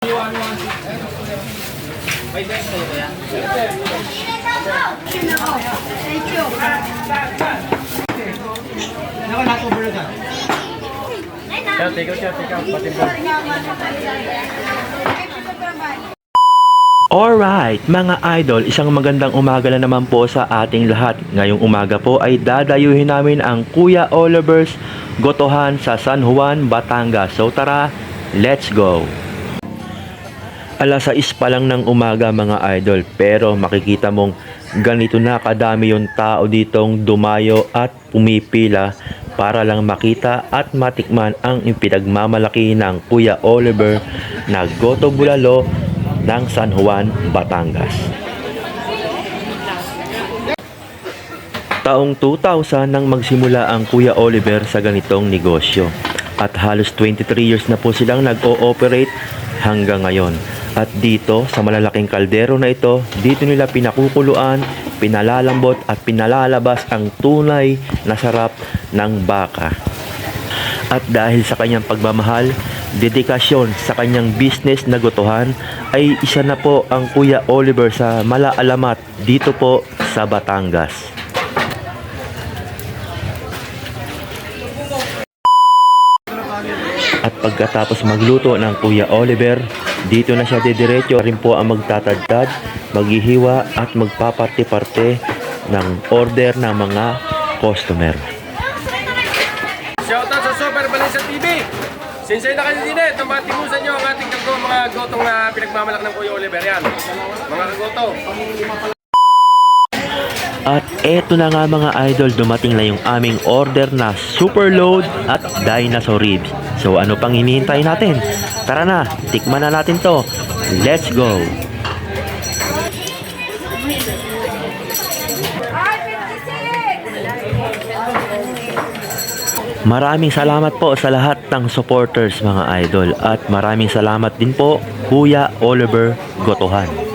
May best na ito yan. Nako, nako-over na ka. Take out. Patimbang. Alright, mga idol, isang magandang umaga na naman po sa ating lahat. Ngayong umaga po ay dadayuhin namin ang Kuya Oliver's Gotohan sa San Juan, Batangas. So tara, let's go! Alas 6 pa lang ng umaga mga idol, pero makikita mong ganito na kadami yung tao ditong dumayo at pumipila para lang makita at matikman ang ipinagmamalaki ng Kuya Oliver na Goto Bulalo ng San Juan, Batangas. Taong 2000 nang magsimula ang Kuya Oliver sa ganitong negosyo at halos 23 years na po silang nag-ooperate hanggang ngayon. At dito sa malalaking kaldero na ito, dito nila pinakukuluan, pinalalambot at pinalalabas ang tunay na sarap ng baka. At dahil sa kanyang pagmamahal, dedikasyon sa kanyang business na gotohan, ay isa na po ang Kuya Oliver sa malaalamat dito po sa Batangas. At pagkatapos magluto ng Kuya Oliver, dito na siya didiretso rin po ang magtatadtad, maghihiwa at magpaparte-parte ng order ng mga customer. Shoutout sa Super Balansa TV! Sinsay na kayo din eh, tumatimusan nyo ang ating mga gotong na pinagmamalak ng Kuya Oliver. Yan, mga kagoto. At eto na nga mga idol, dumating na yung aming order na super load at dinosaur ribs. So ano pang hinihintay natin? Tara na, tikman na natin to. Let's go! Maraming salamat po sa lahat ng supporters mga idol at maraming salamat din po Kuya Oliver Gotohan.